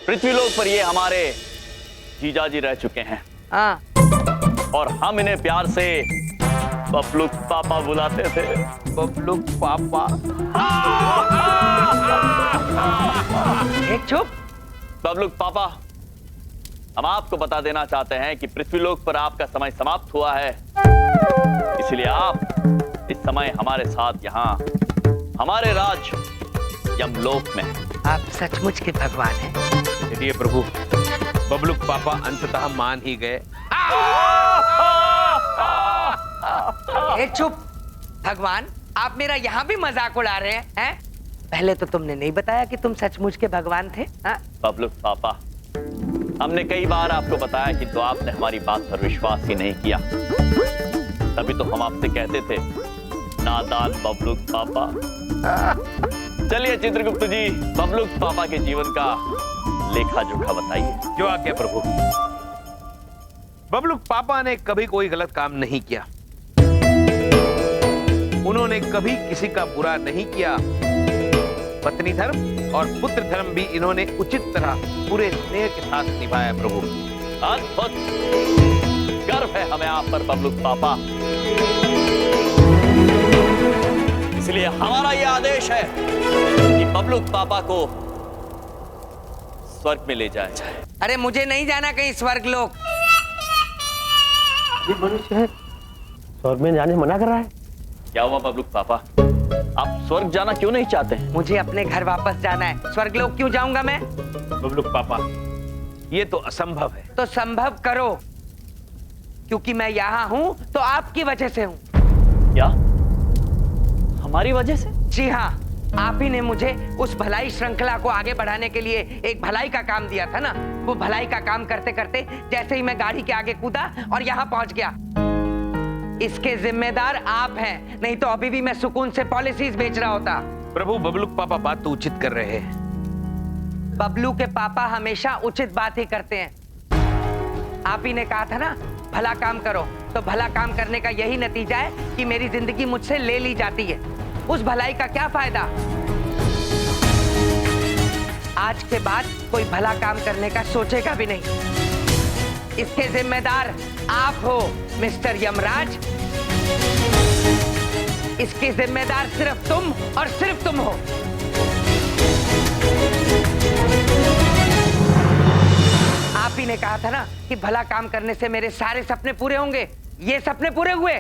पृथ्वीलोक पर ये हमारे जीजा जी रह चुके हैं। हाँ। और हम इन्हें प्यार से बबलू पापा बुलाते थे। बबलू पापा। एक चुप। बबलू पापा, हम आपको बता देना चाहते हैं कि पृथ्वीलोक पर आपका समय समाप्त हुआ है, इसलिए आप इस समय हमारे साथ यहाँ हमारे राज यमलोक में। आप सचमुच के भगवान हैं। चलिए प्रभु, बबलुक पापा अंततः मान ही गए। ए चुप। भगवान, आप मेरा यहाँ भी मजाक उड़ा रहे हैं? पहले तो तुमने नहीं बताया कि तुम सचमुच के भगवान थे। बबलू पापा, हमने कई बार आपको बताया कि तो आपने हमारी बात पर विश्वास ही नहीं किया। तभी तो हम आपसे कहते थे, नादान बबलू पापा। चलिए चित्रगुप्त जी, बबलू पापा के जीवन का लेखा जोखा बताइए। जो आज्ञा प्रभु। बबलुक पापा ने कभी कोई गलत काम नहीं किया। उन्होंने कभी किसी का बुरा नहीं किया। पत्नी धर्म और पुत्र धर्म भी इन्होंने उचित तरह पूरे स्नेह के साथ निभाया प्रभु। अद्भुत। गर्व है हमें आप पर बबलू पापा। इसलिए हमारा यह आदेश है कि बबलू पापा को स्वर्ग में ले जाया जाए। अरे मुझे नहीं जाना कहीं स्वर्ग लोक। ये मनुष्य है, स्वर्ग में जाने मना कर रहा है। क्या हुआ बबलू पापा, आप स्वर्ग जाना क्यों नहीं चाहते हैं? मुझे अपने घर वापस जाना है। स्वर्ग लोक क्यों जाऊंगा मैं? बबलुक पापा, ये तो असंभव है। तो संभव करो, क्योंकि मैं यहाँ हूँ तो आपकी वजह से हूँ। क्या? हमारी वजह से? जी हाँ, आप ही ने मुझे उस भलाई श्रृंखला को आगे बढ़ाने के लिए एक भलाई का काम दिया था ना। वो भलाई का काम करते करते जैसे ही मैं गाड़ी के आगे कूदा और यहाँ पहुंच गया। इसके जिम्मेदार आप हैं, नहीं तो अभी भी मैं सुकून से पॉलिसीज बेच रहा होता। प्रभु, बबलुक पापा बात तो उचित कर रहे हैं। बबलू के पापा हमेशा उचित बात ही करते हैं। आप ही ने कहा था ना, भला काम करो, तो भला काम करने का यही नतीजा है कि मेरी जिंदगी मुझसे ले ली जाती है। उस भलाई का क्या फायदा? आज के बाद कोई भला काम करने का सोचेगा भी नहीं। इसके जिम्मेदार आप हो मिस्टर यमराज। इसके जिम्मेदार सिर्फ तुम और सिर्फ तुम हो। आप ही ने कहा था ना कि भला काम करने से मेरे सारे सपने पूरे होंगे। ये सपने पूरे हुए।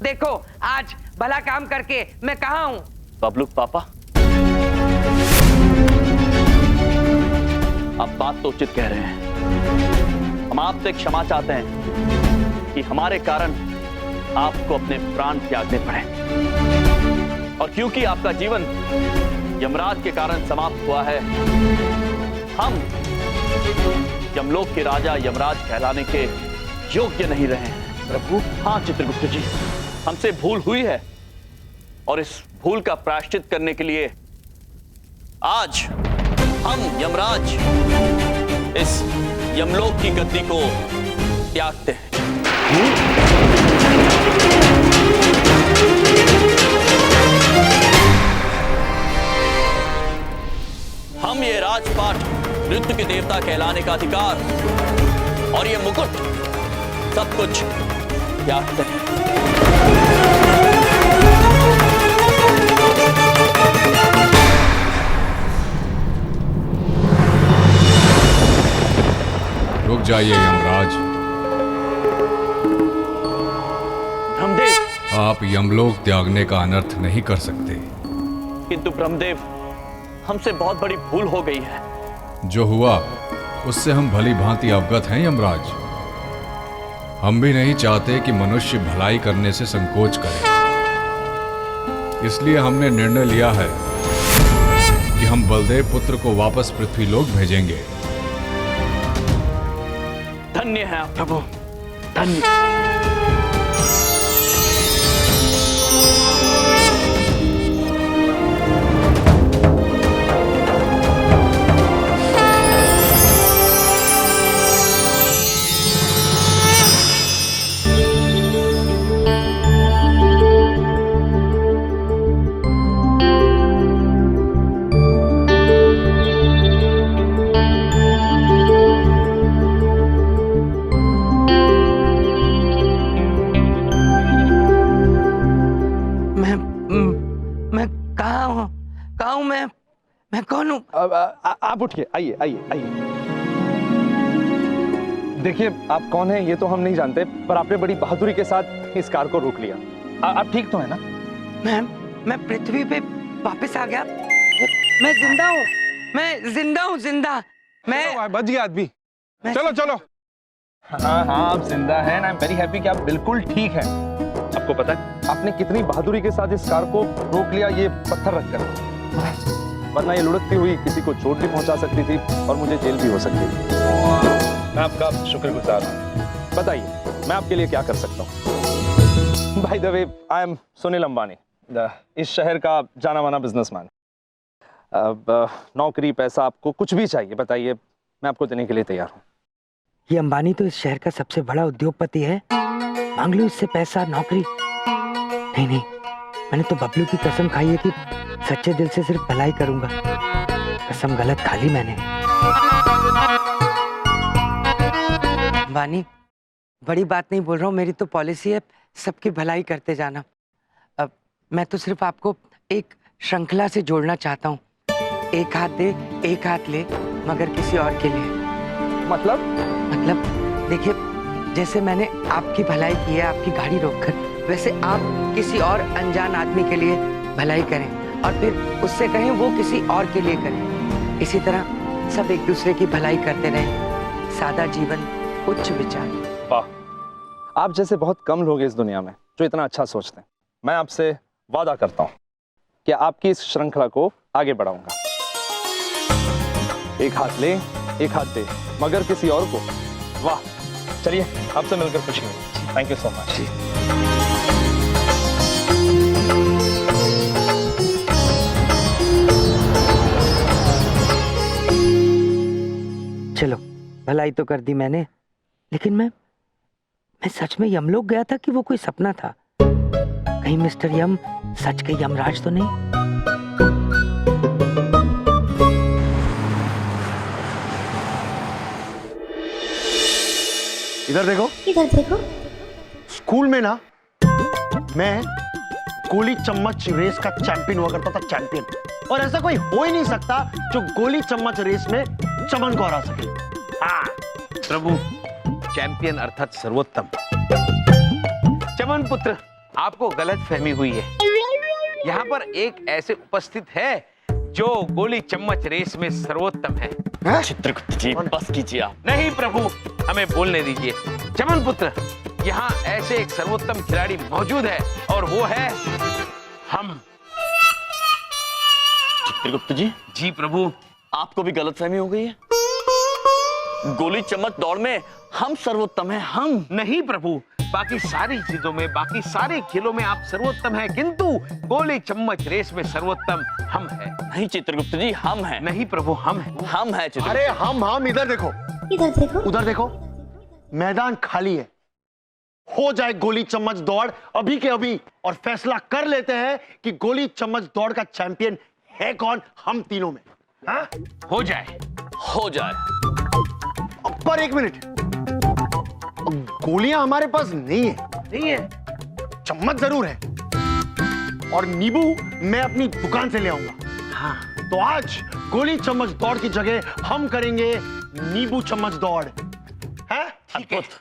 देखो आज भला काम करके मैं कहाँ हूँ। बबलू पापा, आप बात तो उचित कह रहे हैं। हम आपसे क्षमा चाहते हैं कि हमारे कारण आपको अपने प्राण त्यागने पड़े, और क्योंकि आपका जीवन यमराज के कारण समाप्त हुआ है, हम यमलोक के राजा यमराज कहलाने के योग्य नहीं रहे हैं। प्रभु। हाँ चित्रगुप्त जी, हमसे भूल हुई है, और इस भूल का प्रायश्चित करने के लिए आज हम यमराज इस यमलोक की गद्दी को त्यागते हैं। हम ये राजपाट, नृत्य के देवता कहलाने का अधिकार और ये मुकुट सब कुछ त्यागते हैं। रुक जाइए यमराज। ब्रह्मदेव, आप यमलोक त्यागने का अनर्थ नहीं कर सकते। किंतु ब्रह्मदेव, हमसे बहुत बड़ी भूल हो गई है। जो हुआ उससे हम भली भांति अवगत हैं यमराज। हम भी नहीं चाहते कि मनुष्य भलाई करने से संकोच करे। इसलिए हमने निर्णय लिया है कि हम बलदेव पुत्र को वापस पृथ्वीलोक भेजेंगे। धन्य है आप प्रभु, धन्य। मैं कौन हूँ? आप उठिए, आइए आइए आइए। देखिए, आप कौन हैं ये तो हम नहीं जानते, पर आपने बड़ी बहादुरी के साथ इस कार को रोक लिया। आप ठीक तो है ना? मैं पृथ्वी पे वापस आ गया। मैं जिंदा हूँ, मैं जिंदा हूँ, जिंदा। मैं बच गया आदमी। मैं- चलो चलो। हाँ हाँ, आप जिंदा हैं। आई एम वेरी हैप्पी कि आप बिल्कुल ठीक हैं। आपको पता है आपने कितनी बहादुरी के साथ इस कार को रोक लिया, ये पत्थर रखकर, वरना ये लुढ़कती हुई किसी को चोट भी पहुंचा सकती थी और मुझे जेल भी हो सकती थी। मैं आपका शुक्रगुजार हूँ। बताइए, मैं आपके लिए क्या कर सकता हूँ? By the way, I am Sunil Ambani, इस शहर का जाना माना बिजनेसमैन। अब नौकरी, पैसा, आपको कुछ भी चाहिए बताइए, मैं आपको देने के लिए तैयार हूँ। ये अंबानी तो इस शहर का सबसे बड़ा उद्योगपति है, मांग लो इससे पैसा, नौकरी। नहीं नहीं, मैंने तो बबलू की कसम खाई है कि सच्चे दिल से सिर्फ भलाई करूंगा। कसम गलत खा ली मैंने। अंबानी, बड़ी बात नहीं बोल रहा हूँ, मेरी तो पॉलिसी है सबकी भलाई करते जाना। अब मैं तो सिर्फ आपको एक श्रृंखला से जोड़ना चाहता हूँ। एक हाथ दे, एक हाथ ले, मगर किसी और के लिए। मतलब देखिए, जैसे मैंने आपकी भलाई की है आपकी गाड़ी रोककर, वैसे आप किसी और अनजान आदमी के लिए भलाई करें और फिर उससे कहें वो किसी और के लिए करें। इसी तरह सब एक दूसरे की भलाई करते रहें। सादा जीवन, उच्च विचार। वाह, आप जैसे बहुत कम लोग हैं इस दुनिया में जो इतना अच्छा सोचते हैं। मैं आपसे वादा करता हूँ कि आपकी इस श्रृंखला को आगे बढ़ाऊंगा। एक हाथ ले, एक हाथ दे, मगर किसी और को। वाह, चलिए, आपसे मिलकर खुशी हुई। Thank you so much. चलो, भलाई तो कर दी मैंने, लेकिन मैं सच में यमलोक गया था कि वो कोई सपना था? कहीं मिस्टर यम सच के यमराज तो नहीं? इधर देखो, इधर देखो। स्कूल में ना मैं गोली चम्मच रेस का चैंपियन हुआ करता था, चैंपियन। और ऐसा कोई हो ही नहीं सकता जो गोली चम्मच रेस में चमन को हरा सके। हाँ प्रभु, चैंपियन अर्थात सर्वोत्तम। चमन पुत्र, आपको गलत फहमी हुई है। यहाँ पर एक ऐसे उपस्थित है जो गोली चम्मच रेस में सर्वोत्तम है। चित्रगुप्त जी, बस कीजिए आप। नहीं प्रभु, हमें बोलने दीजिए। चमन पुत्र, यहाँ ऐसे एक सर्वोत्तम खिलाड़ी मौजूद है और वो है हम। चित्रगुप्त जी। जी प्रभु। आपको भी गलतफहमी हो गई है। गोली चम्मच दौड़ में हम सर्वोत्तम हैं, हम। नहीं प्रभु, बाकी सारी चीजों में, बाकी सारे खेलों में आप सर्वोत्तम हैं, किंतु गोली चम्मच रेस में सर्वोत्तम हम हैं। नहीं चित्रगुप्त जी, हम हैं। नहीं प्रभु, हम हैं। हम हैं चित्रगुप्त। अरे हम इधर देखो, इधर देखो। उधर देखो, मैदान खाली है। हो जाए गोली चम्मच दौड़ अभी के अभी और फैसला कर लेते हैं कि गोली चम्मच दौड़ का चैंपियन है कौन हम तीनों में। हाँ? हो जाए। हो जाए। पर एक मिनट, गोलियां हमारे पास नहीं है। नहीं है। चम्मच जरूर है और नींबू मैं अपनी दुकान से ले आऊंगा। हाँ। तो आज गोली चम्मच दौड़ की जगह हम करेंगे नींबू चम्मच दौड़। है? ठीक है। अद्भुत।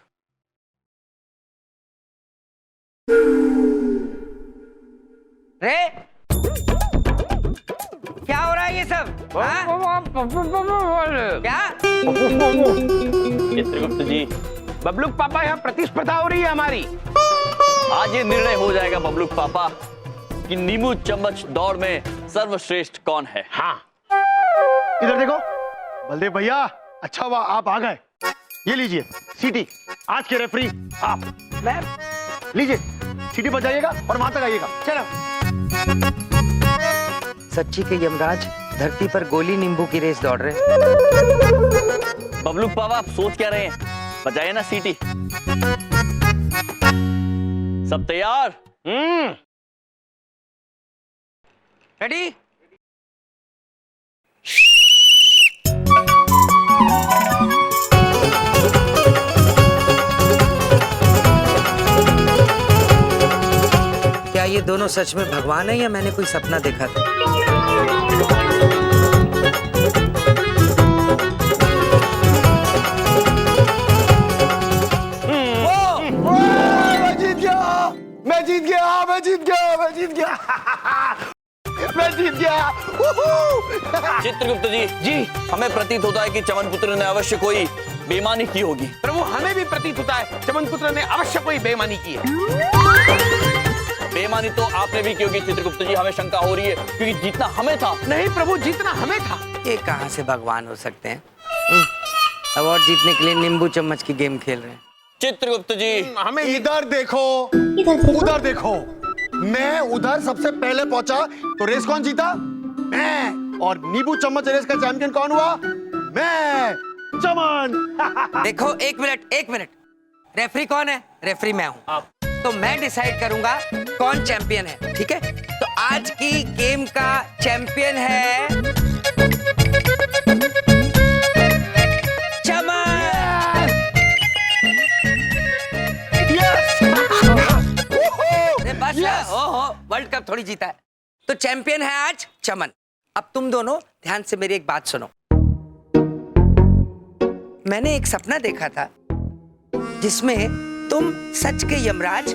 रे, क्या हो रहा है ये सब? हाँ? क्या? चित्रगुप्त जी, बबलूक पापा, यहाँ प्रतिस्पर्धा हो रही है हमारी। आज ये निर्णय हो जाएगा बबलूक पापा कि नींबू चम्मच दौड़ में सर्वश्रेष्ठ कौन है। हाँ। इधर देखो, बलदेव भैया, अच्छा हुआ आप आ गए। ये लीजिए सीटी, आज के रेफरी आप। मैं लीजिए सीटी बजाइएगा और वहां तक आइएगा। चलो। सच्ची के यमराज धरती पर गोली नींबू की रेस दौड़ रहे। बबलूक पापा, आप सोच क्या रहे हैं? बजाइए ना सीटी। सब तैयार? रेडी? क्या ये दोनों सच में भगवान है या मैंने कोई सपना देखा था? चित्रगुप्त जी, हमें प्रतीत होता है कि चमन पुत्र ने अवश्य कोई बेईमानी की होगी। प्रभु हमें भी प्रतीत होता है चमन पुत्र ने अवश्य कोई बेईमानी की है। बेईमानी तो आपने भी की होगी चित्रगुप्त जी, हमें शंका हो रही है क्योंकि जीतना हमें था। नहीं प्रभु, जीतना हमें था। ये कहाँ से भगवान हो सकते हैं? अवार्ड जीतने के लिए नींबू चम्मच की गेम खेल रहे हैं। चित्रगुप्त जी, हमें इधर देखो, उधर देखो। मैं उधर सबसे पहले पहुंचा तो रेस कौन जीता? मैं। और नींबू चम्मच रेस का चैंपियन कौन हुआ? मैं, चमन। देखो एक मिनट, रेफरी कौन है? रेफरी मैं हूँ। आप। तो मैं डिसाइड करूंगा कौन चैंपियन है, ठीक है? तो आज की गेम का चैंपियन है चमन। अरे बस, ओहो, वर्ल्ड कप थोड़ी जीता है। तो चैंपियन है आज चमन। अब तुम दोनों ध्यान से मेरी एक बात सुनो। मैंने एक सपना देखा था जिसमें तुम सच के यमराज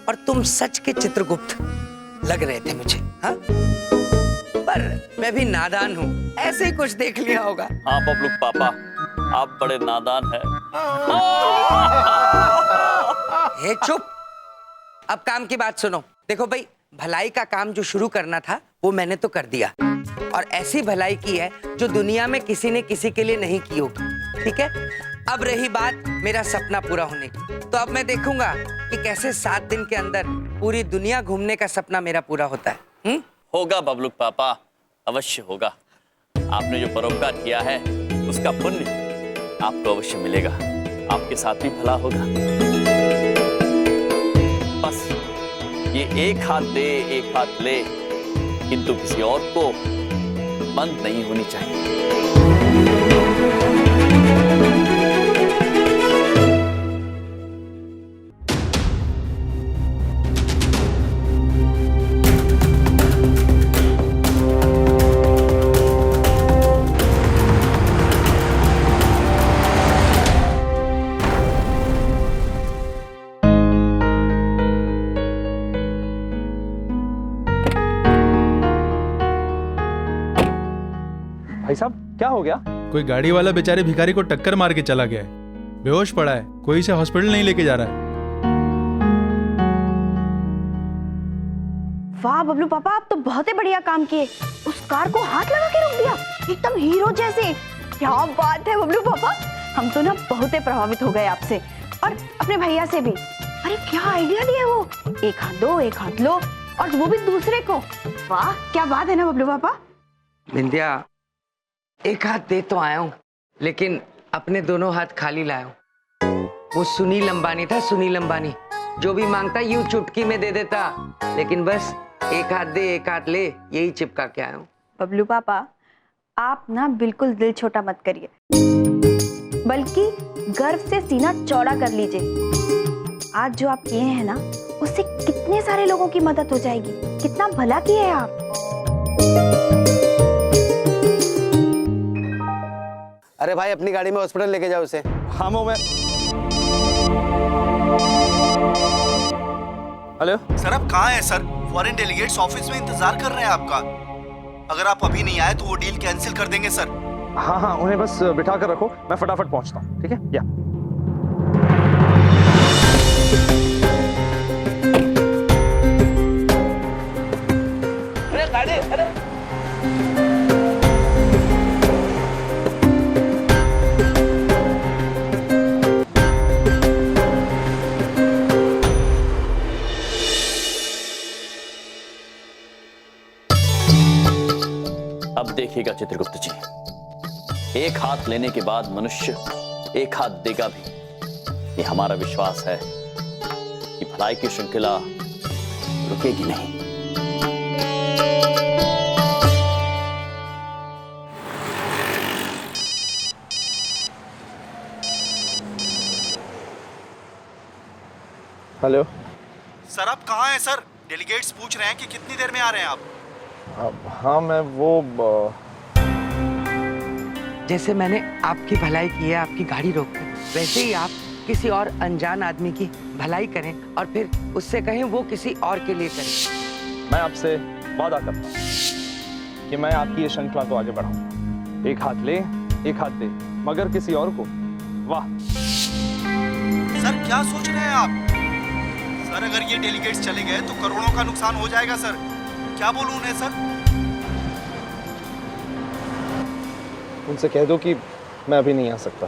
और तुम सच के चित्रगुप्त लग रहे थे मुझे, हाँ? पर मैं भी नादान हूँ, ऐसे ही कुछ देख लिया होगा। हाँ बबलू पापा, आप बड़े नादान हैं। हे चुप। अब काम की बात सुनो। देखो भाई, भलाई का काम जो शुरू करना था वो मैंने तो कर दिया, और ऐसी भलाई की है जो दुनिया में किसी ने किसी के लिए नहीं की होगी, ठीक है? अब रही बात मेरा सपना पूरा होने की, तो अब मैं देखूंगा कि कैसे 7 दिन के अंदर पूरी दुनिया घूमने का सपना मेरा पूरा होता है। होगा बबलू पापा, अवश्य होगा। आपने जो परोपकार किया है उसका पुण्य आपको अवश्य मिलेगा, आपके साथ भी भला होगा। बस ये एक हाथ दे एक हाथ ले, किंतु किसी और को बंद नहीं होनी चाहिए। भाई साहब क्या हो गया? कोई गाड़ी वाला बेचारे भिखारी को टक्कर मार के चला गया है, बेहोश पड़ा है, कोई इसे हॉस्पिटल नहीं लेके जा रहा है। वाह बबलू पापा, आप तो बहुत ही बढ़िया काम किए। उस कार को हाथ लगा के रोक दिया, एकदम हीरो जैसे। क्या बात है बबलू पापा, हम तो ना बहुत ही प्रभावित हो गए आपसे और अपने भैया से भी। अरे क्या आइडिया दिया वो, एक हाथ दो एक हाथ लो, और वो भी दूसरे को। वाह क्या बात है ना बबलू पापा। बिंदिया, एक हाथ दे तो आया हूं, लेकिन अपने दोनों हाथ खाली लाया हूं। वो सुनील अंबानी था, सुनील अंबानी, जो भी मांगता यूं चुटकी में दे देता, लेकिन बस एक हाथ दे एक हाथ ले, यही चिपका के आया हूं। बबलू पापा, आप ना बिल्कुल दिल छोटा मत करिए, बल्कि गर्व से सीना चौड़ा कर लीजिए। आज जो आप किए हैं ना, उससे कितने सारे लोगों की मदद हो जाएगी। कितना भला किए हैं आप। अरे भाई, अपनी गाड़ी में हॉस्पिटल लेके जाओ उसे। हाँ मैं। हेलो सर, आप कहाँ हैं सर? फॉरेन डेलीगेट्स ऑफिस में इंतजार कर रहे हैं आपका। अगर आप अभी नहीं आए तो वो डील कैंसिल कर देंगे सर। हाँ उन्हें बस बिठा कर रखो, मैं फटाफट पहुंचता हूँ, ठीक है? या अब देखिएगा चित्रगुप्त जी, एक हाथ लेने के बाद मनुष्य एक हाथ देगा भी। ये हमारा विश्वास है कि भलाई की श्रृंखला रुकेगी नहीं। हेलो सर, आप कहाँ हैं सर? डेलीगेट्स पूछ रहे हैं कि कितनी देर में आ रहे हैं आप। हाँ मैं वो जैसे मैंने आपकी भलाई की है, आपकी गाड़ी रोक कर, वैसे ही आप किसी और अनजान आदमी की भलाई करें और फिर उससे कहें वो किसी और के लिए करे। मैं आपसे वादा करता हूँ कि मैं आपकी ये श्रृंखला को आगे बढ़ाऊं। एक हाथ ले, एक हाथ दे, मगर किसी और को। वाह सर क्या सोच रहे हैं आप? सर अगर ये डेलीगेट्स चले गए तो करोड़ों का नुकसान हो जाएगा सर। क्या बोलूं उन्हें सर? उनसे कह दो कि मैं अभी नहीं आ सकता।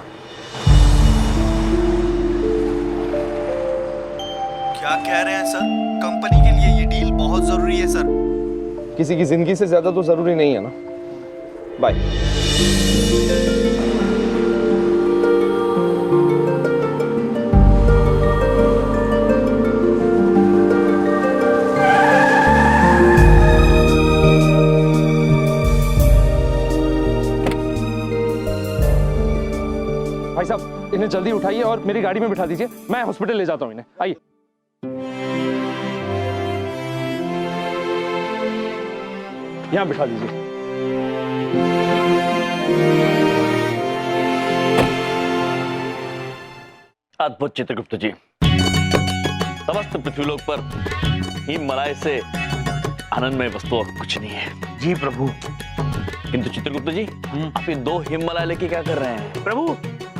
क्या कह रहे हैं सर? कंपनी के लिए ये डील बहुत जरूरी है सर। किसी की जिंदगी से ज्यादा तो जरूरी नहीं है ना। बाय। भाई साहब, इन्हें जल्दी उठाइए और मेरी गाड़ी में बिठा दीजिए। मैं हॉस्पिटल ले जाता हूँ इन्हें। आइए। यहाँ बिठा दीजिए। अद्भुत चित्रगुप्त जी, समस्त पृथ्वीलोक पर हिममलाय से आनंदमय वस्तु और कुछ नहीं है। जी प्रभु। किंतु चित्रगुप्त जी, आप ये 2 हिममलाय लेके क्या कर रहे हैं? प्रभु,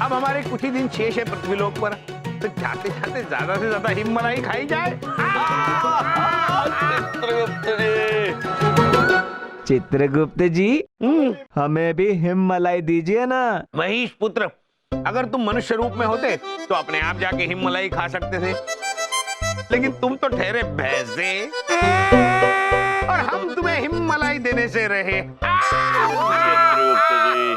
अब हमारे कुछ ही दिन शेष है पृथ्वीलोक पर, तो जाते जाते ज्यादा से ज्यादा हिममलाई खाई जाए। चित्रगुप्त जी, चित्रगुप्त जी, हमें भी हिममलाई दीजिए ना। महेश पुत्र, अगर तुम मनुष्य रूप में होते तो अपने आप जाके हिममलाई खा सकते थे, लेकिन तुम तो ठहरे भैंसे और हम तुम्हें हिममलाई देने से रहे। चित्रगुप्त जी,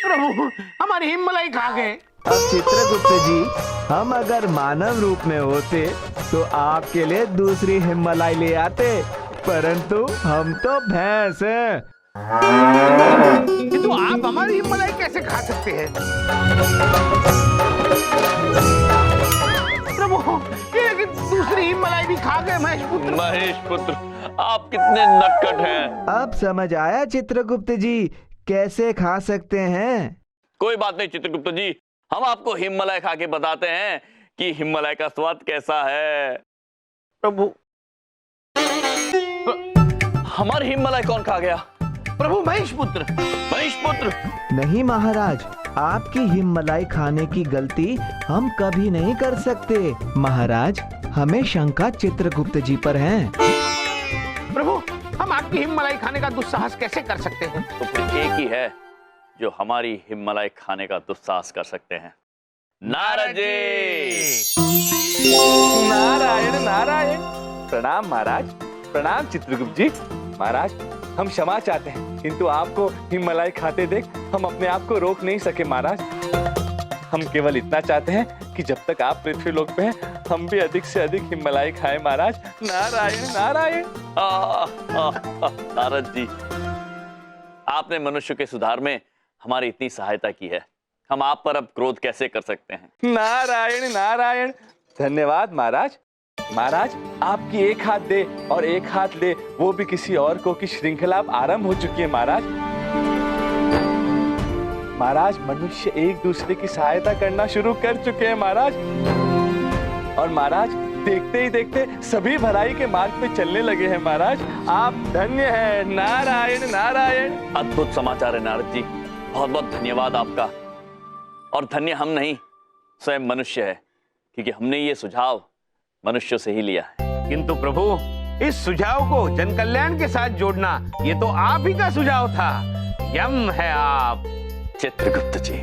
प्रभु, हमारी हिममलाई खा गए। अब चित्रगुप्त जी, हम अगर मानव रूप में होते तो आपके लिए दूसरी हिममलाई ले आते, परंतु हम तो भैंस हैं। तो आप हमारी हिममलाई कैसे खा सकते हैं? प्रभु, ये दूसरी हिममलाई भी खा गए महेश पुत्र। महेश पुत्र, आप कितने नटखट हैं। अब समझ आया चित्रगुप्त जी, कैसे खा सकते हैं। कोई बात नहीं चित्रगुप्त जी, हम आपको हिममलाई खा के बताते हैं कि हिममलाई का स्वाद कैसा है। प्रभु, हमारी हिममलाई कौन खा गया? प्रभु महेश पुत्र। महेश पुत्र? नहीं महाराज, आपकी हिममलाई खाने की गलती हम कभी नहीं कर सकते। महाराज, हमें शंका चित्रगुप्त जी पर है। प्रभु, हम आपकी हिममलाई खाने का दुस्साहस कैसे कर सकते हैं? तो फिर एक ही है जो हमारी हिममलाई खाने का दुस्साहस कर सकते हैं। नारद जी। नारायण नारायण। प्रणाम महाराज। प्रणाम चित्रगुप्त जी। महाराज, हम क्षमा चाहते हैं, किंतु आपको हिममलाई खाते देख हम अपने आप को रोक नहीं सके महाराज। हम केवल इतना चाहते हैं कि जब तक आप पृथ्वीलोक पे हैं, हम भी अधिक से अधिक हिममलाई खाएं महाराज। नारायण नारायण। नारद जी, आपने मनुष्य के सुधार में हमारी इतनी सहायता की है, हम आप पर अब क्रोध कैसे कर सकते हैं? नारायण नारायण। धन्यवाद महाराज। महाराज, आपकी एक हाथ दे और एक हाथ ले, वो भी किसी और को की श्रृंखला अब आरंभ हो चुकी है महाराज। महाराज, मनुष्य एक दूसरे की सहायता करना शुरू कर चुके हैं महाराज। और महाराज, देखते ही देखते सभी भलाई के मार्ग पे चलने लगे हैं महाराज। आप धन्य हैं। नारायण नारायण। अद्भुत समाचार है नारद जी, बहुत बहुत धन्यवाद आपका। और धन्य हम नहीं, स्वयं मनुष्य है, क्योंकि हमने ये सुझाव मनुष्यों से ही लिया है। किंतु प्रभु, इस सुझाव को जन कल्याण के साथ जोड़ना, ये तो आप ही का सुझाव था। यम है आप। चित्रगुप्त जी,